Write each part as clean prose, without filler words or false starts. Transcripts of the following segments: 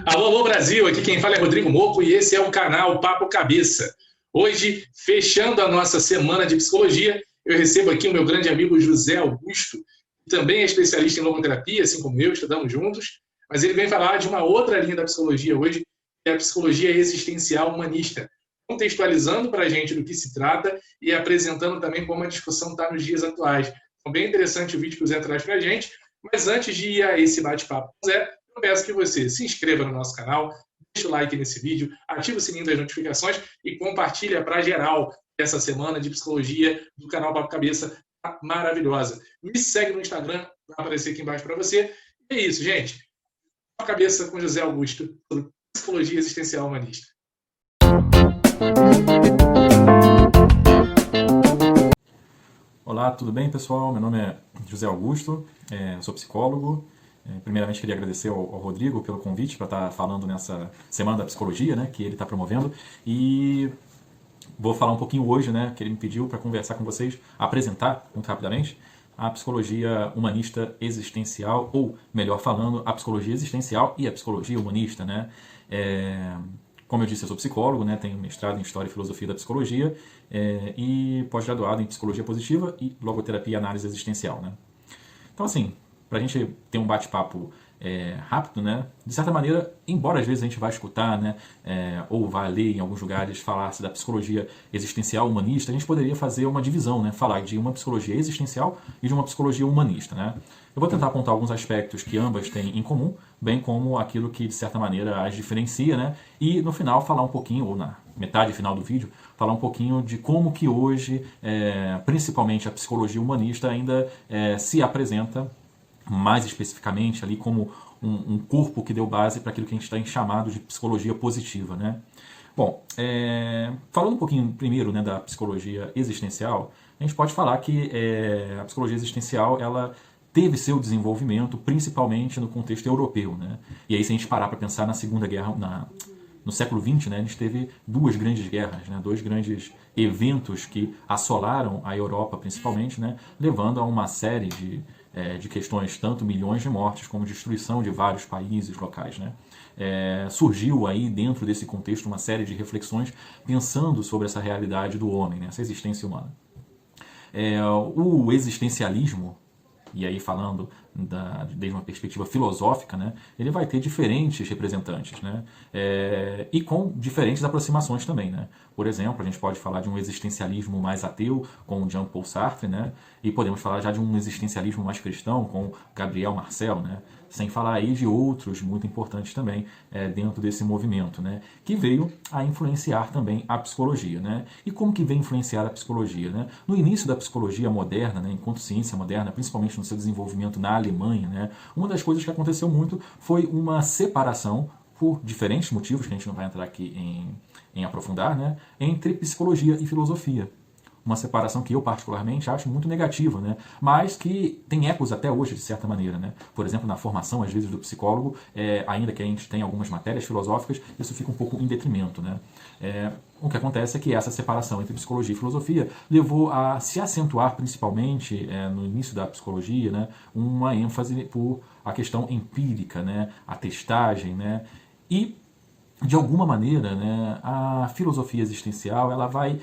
Alô, alô, Brasil! Aqui quem fala é Rodrigo Moco e esse é o canal Papo Cabeça. Hoje, fechando a nossa semana de psicologia, eu recebo aqui o meu grande amigo José Augusto, que também é especialista em logoterapia, assim como eu, estudamos juntos, mas ele vem falar de uma outra linha da psicologia hoje, que é a psicologia existencial humanista, contextualizando para a gente do que se trata e apresentando também como a discussão está nos dias atuais. Então, bem interessante o vídeo que o Zé traz para a gente, mas antes de ir a esse bate-papo com o Zé, eu peço que você se inscreva no nosso canal, deixe o like nesse vídeo, ative o sininho das notificações e compartilha para geral essa semana de psicologia do canal Papo Cabeça maravilhosa. Me segue no Instagram, vai aparecer aqui embaixo para você. E é isso, gente. Papo Cabeça com José Augusto, sobre psicologia existencial humanista. Olá, tudo bem, pessoal? Meu nome é José Augusto, sou psicólogo. Primeiramente, queria agradecer ao Rodrigo pelo convite para estar falando nessa Semana da Psicologia, né, que ele está promovendo. E vou falar um pouquinho hoje, né, que ele me pediu para conversar com vocês, apresentar muito rapidamente a psicologia humanista existencial, ou melhor falando, a psicologia existencial e a psicologia humanista, né? Como eu disse, eu sou psicólogo, né, tenho mestrado em História e Filosofia da Psicologia e pós-graduado em Psicologia Positiva e Logoterapia e Análise Existencial, né? Então, assim, para a gente ter um bate-papo rápido, né, de certa maneira, embora às vezes a gente vá escutar, né, ou vá ler em alguns lugares falar-se da psicologia existencial humanista, a gente poderia fazer uma divisão, né, falar de uma psicologia existencial e de uma psicologia humanista, né? Eu vou tentar apontar alguns aspectos que ambas têm em comum, bem como aquilo que, de certa maneira, as diferencia, né? E, no final, falar um pouquinho, ou na metade final do vídeo, falar um pouquinho de como que hoje, principalmente a psicologia humanista, ainda se apresenta mais especificamente ali como um corpo que deu base para aquilo que a gente tem chamado de psicologia positiva, né? Bom, falando um pouquinho primeiro, né, da psicologia existencial, a gente pode falar que a psicologia existencial ela teve seu desenvolvimento principalmente no contexto europeu, né? E aí, se a gente parar para pensar na Segunda Guerra, no século XX, né, a gente teve duas grandes guerras, né, dois grandes eventos que assolaram a Europa principalmente, né, levando a uma série de questões, tanto milhões de mortes como destruição de vários países locais, né? Surgiu aí dentro desse contexto uma série de reflexões pensando sobre essa realidade do homem, né, essa existência humana. O existencialismo, e aí falando desde uma perspectiva filosófica, né, ele vai ter diferentes representantes, né, e com diferentes aproximações também, né. Por exemplo, a gente pode falar de um existencialismo mais ateu com Jean-Paul Sartre, né, e podemos falar já de um existencialismo mais cristão com Gabriel Marcel, né, sem falar aí de outros muito importantes também dentro desse movimento, né, que veio a influenciar também a psicologia, né. E como que veio influenciar a psicologia, né? No início da psicologia moderna, né, enquanto ciência moderna, principalmente no seu desenvolvimento na Alemanha, né, uma das coisas que aconteceu muito foi uma separação, por diferentes motivos que a gente não vai entrar aqui em aprofundar, né, entre psicologia e filosofia. Uma separação que eu particularmente acho muito negativa, né? Mas que tem ecos até hoje, de certa maneira, né? Por exemplo, na formação, às vezes, do psicólogo, ainda que a gente tenha algumas matérias filosóficas, isso fica um pouco em detrimento, né? O que acontece é que essa separação entre psicologia e filosofia levou a se acentuar, principalmente no início da psicologia, né, uma ênfase por a questão empírica, né, a testagem, né? E de alguma maneira, né, a filosofia existencial ela vai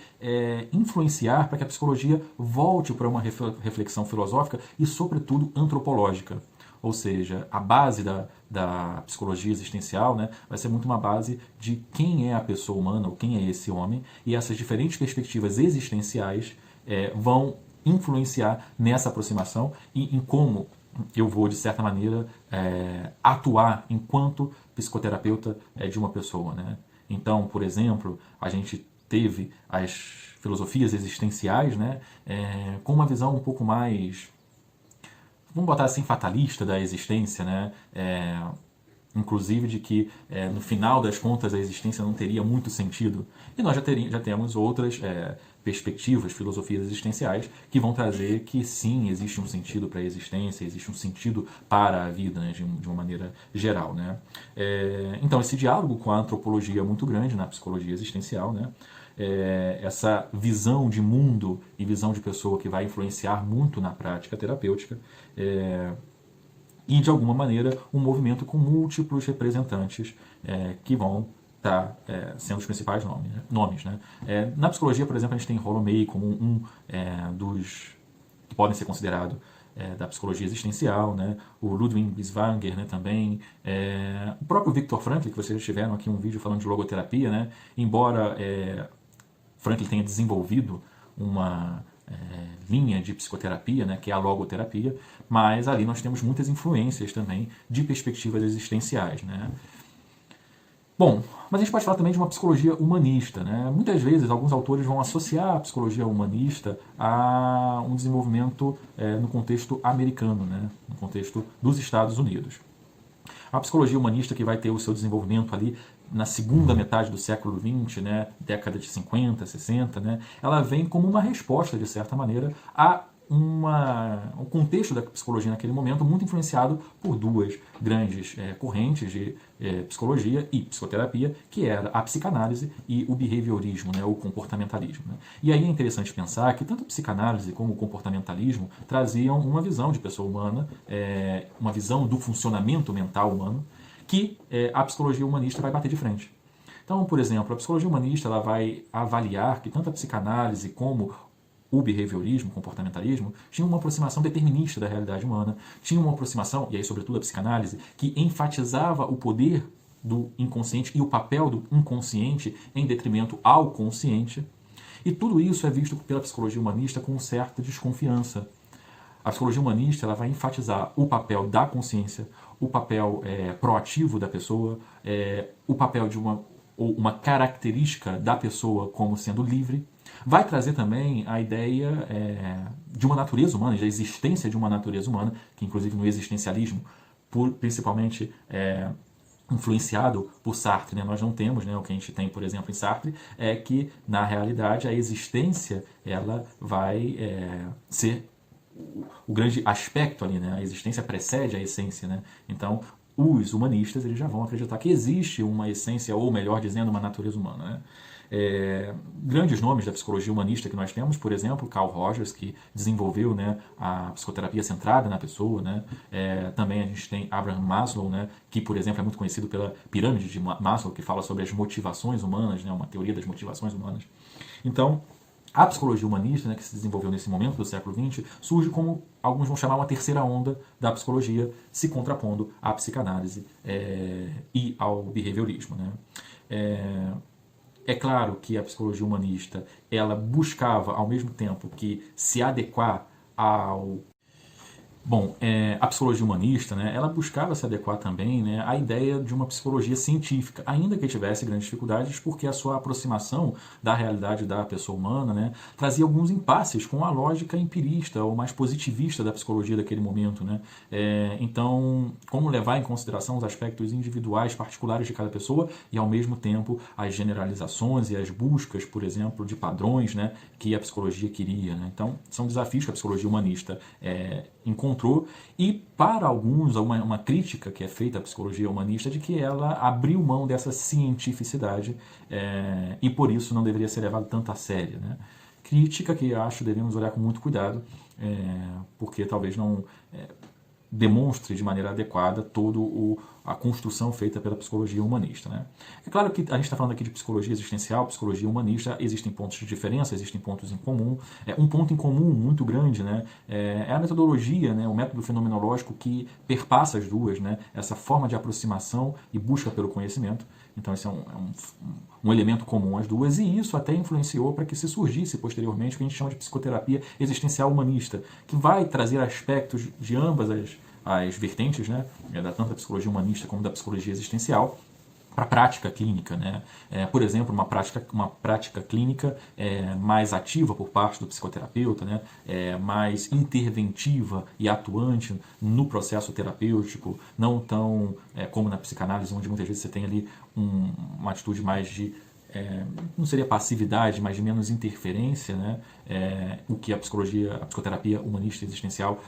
influenciar para que a psicologia volte para uma reflexão filosófica e, sobretudo, antropológica. Ou seja, a base da psicologia existencial, né, vai ser muito uma base de quem é a pessoa humana, ou quem é esse homem, e essas diferentes perspectivas existenciais vão influenciar nessa aproximação e em como eu vou, de certa maneira, atuar enquanto psicoterapeuta de uma pessoa, né? Então, por exemplo, a gente teve as filosofias existenciais, né, com uma visão um pouco mais, vamos botar assim, fatalista da existência, né? Inclusive de que no final das contas a existência não teria muito sentido. E nós já temos outras perspectivas, filosofias existenciais que vão trazer que sim, existe um sentido para a existência, existe um sentido para a vida, né, de uma maneira geral, né? Então esse diálogo com a antropologia é muito grande na psicologia existencial, né? Essa visão de mundo e visão de pessoa que vai influenciar muito na prática terapêutica. e, de alguma maneira, um movimento com múltiplos representantes que vão estar sendo os principais nomes, né? Na psicologia, por exemplo, a gente tem Rollo May como um dos que podem ser considerados da psicologia existencial, né? O Ludwig Binswanger, né, também, o próprio Viktor Frankl, que vocês já tiveram aqui um vídeo falando de logoterapia, né? Embora Frankl tenha desenvolvido uma linha de psicoterapia, né, que é a logoterapia, mas ali nós temos muitas influências também de perspectivas existenciais, né? Bom, mas a gente pode falar também de uma psicologia humanista, né? Muitas vezes alguns autores vão associar a psicologia humanista a um desenvolvimento no contexto americano, né? No contexto dos Estados Unidos. A psicologia humanista que vai ter o seu desenvolvimento ali na segunda metade do século XX, né, década de 50, 60, né, ela vem como uma resposta, de certa maneira, a um contexto da psicologia naquele momento muito influenciado por duas grandes correntes de psicologia e psicoterapia, que era a psicanálise e o behaviorismo, né, o comportamentalismo, né. E aí é interessante pensar que tanto a psicanálise como o comportamentalismo traziam uma visão de pessoa humana, uma visão do funcionamento mental humano, que a psicologia humanista vai bater de frente. Então, por exemplo, a psicologia humanista ela vai avaliar que tanto a psicanálise como o behaviorismo, o comportamentalismo, tinham uma aproximação determinista da realidade humana, tinham uma aproximação, e aí sobretudo a psicanálise, que enfatizava o poder do inconsciente e o papel do inconsciente em detrimento ao consciente. E tudo isso é visto pela psicologia humanista com certa desconfiança. A psicologia humanista ela vai enfatizar o papel da consciência, o papel proativo da pessoa, o papel de uma característica da pessoa como sendo livre. Vai trazer também a ideia de uma natureza humana, da existência de uma natureza humana, que inclusive no existencialismo, principalmente influenciado por Sartre, né? Nós não temos, né, o que a gente tem, por exemplo, em Sartre, é que, na realidade, a existência ela vai ser o grande aspecto ali, né? A existência precede a essência, né? Então, os humanistas eles já vão acreditar que existe uma essência, ou melhor dizendo, uma natureza humana, né? Grandes nomes da psicologia humanista que nós temos, por exemplo, Carl Rogers, que desenvolveu, né, a psicoterapia centrada na pessoa, né? Também a gente tem Abraham Maslow, né, que, por exemplo, é muito conhecido pela pirâmide de Maslow, que fala sobre as motivações humanas, né, uma teoria das motivações humanas. Então, a psicologia humanista, né, que se desenvolveu nesse momento do século XX, surge como, alguns vão chamar, uma terceira onda da psicologia, se contrapondo à psicanálise e ao behaviorismo, né? É claro que a psicologia humanista ela buscava, ao mesmo tempo que se adequar ao... Bom, a psicologia humanista, né, ela buscava se adequar também, né, à ideia de uma psicologia científica, ainda que tivesse grandes dificuldades, porque a sua aproximação da realidade da pessoa humana, né, trazia alguns impasses com a lógica empirista ou mais positivista da psicologia daquele momento, né. Então, como levar em consideração os aspectos individuais, particulares de cada pessoa e, ao mesmo tempo, as generalizações e as buscas, por exemplo, de padrões, né, que a psicologia queria, né. Então, são desafios que a psicologia humanista encontrou, e para alguns uma crítica que é feita à psicologia humanista de que ela abriu mão dessa cientificidade e por isso não deveria ser levado tanto a sério, né? Crítica que acho devemos olhar com muito cuidado, porque talvez não demonstre de maneira adequada toda a construção feita pela psicologia humanista, né? É claro que a gente está falando aqui de psicologia existencial, psicologia humanista, existem pontos de diferença, existem pontos em comum. Um ponto em comum muito grande, né, é a metodologia, né, o método fenomenológico que perpassa as duas, né, essa forma de aproximação e busca pelo conhecimento. Então esse é um elemento comum às duas, e isso até influenciou para que se surgisse posteriormente o que a gente chama de psicoterapia existencial humanista, que vai trazer aspectos de ambas as vertentes, né, tanto da psicologia humanista como da psicologia existencial, para a prática clínica, né? Por exemplo, uma prática clínica mais ativa por parte do psicoterapeuta, né? Mais interventiva e atuante no processo terapêutico, não tão como na psicanálise, onde muitas vezes você tem ali uma atitude mais de não seria passividade, mas de menos interferência, né? O que a psicoterapia humanista existencial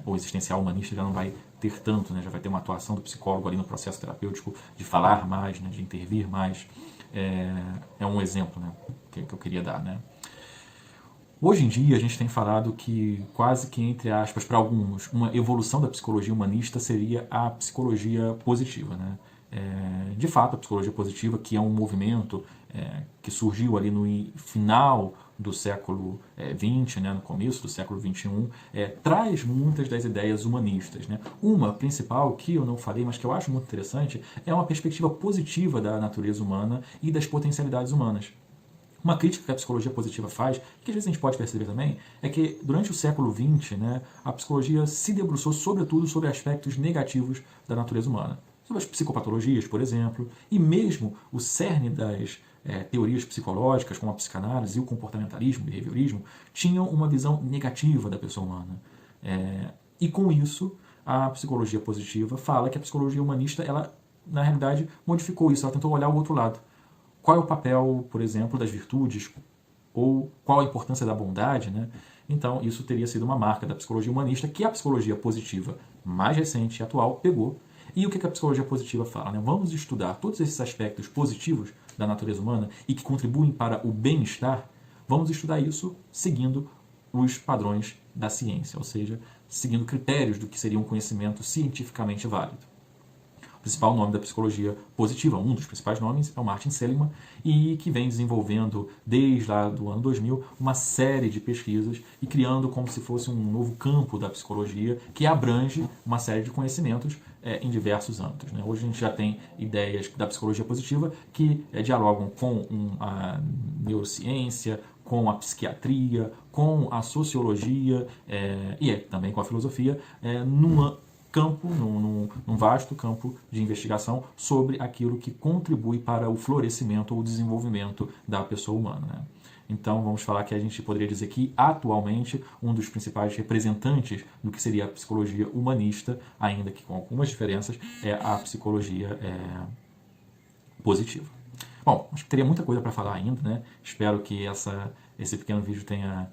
ou existencial humanista já não vai ter tanto, né? Já vai ter uma atuação do psicólogo ali no processo terapêutico, de falar mais, né? De intervir mais. É um exemplo, né? que eu queria dar, né? Hoje em dia a gente tem falado que quase que, entre aspas, para alguns, uma evolução da psicologia humanista seria a psicologia positiva, né? De fato, a psicologia positiva, que é um movimento que surgiu ali no final do século XX, né, no começo do século XXI, traz muitas das ideias humanistas, né? Uma principal, que eu não falei, mas que eu acho muito interessante, é uma perspectiva positiva da natureza humana e das potencialidades humanas. Uma crítica que a psicologia positiva faz, que às vezes a gente pode perceber também, é que durante o século XX, né, a psicologia se debruçou sobretudo sobre aspectos negativos da natureza humana. Sobre as psicopatologias, por exemplo, e mesmo o cerne das teorias psicológicas, como a psicanálise e o comportamentalismo, o behaviorismo, tinham uma visão negativa da pessoa humana. E com isso, a psicologia positiva fala que a psicologia humanista, ela, na realidade, modificou isso, ela tentou olhar o outro lado. Qual é o papel, por exemplo, das virtudes? Ou qual a importância da bondade, né? Então, isso teria sido uma marca da psicologia humanista que a psicologia positiva mais recente e atual pegou. E o que a psicologia positiva fala, né? Vamos estudar todos esses aspectos positivos da natureza humana e que contribuem para o bem-estar. Vamos estudar isso seguindo os padrões da ciência, ou seja, seguindo critérios do que seria um conhecimento cientificamente válido. O principal nome da psicologia positiva, um dos principais nomes, é o Martin Seligman, e que vem desenvolvendo, desde lá do ano 2000, uma série de pesquisas e criando como se fosse um novo campo da psicologia que abrange uma série de conhecimentos em diversos âmbitos, né? Hoje a gente já tem ideias da psicologia positiva que dialogam com a neurociência, com a psiquiatria, com a sociologia e também com a filosofia, num vasto campo de investigação sobre aquilo que contribui para o florescimento ou o desenvolvimento da pessoa humana, né? Então, vamos falar que a gente poderia dizer que, atualmente, um dos principais representantes do que seria a psicologia humanista, ainda que com algumas diferenças, é a psicologia positiva. Bom, acho que teria muita coisa para falar ainda, né? Espero que esse pequeno vídeo tenha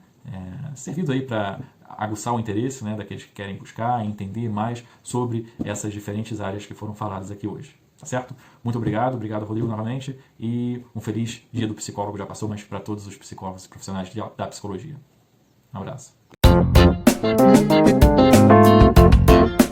servido aí para aguçar o interesse, né, daqueles que querem buscar e entender mais sobre essas diferentes áreas que foram faladas aqui hoje. Tá certo? Muito obrigado, Rodrigo, novamente, e um feliz dia do psicólogo já passou, mas para todos os psicólogos e profissionais da psicologia. Um abraço.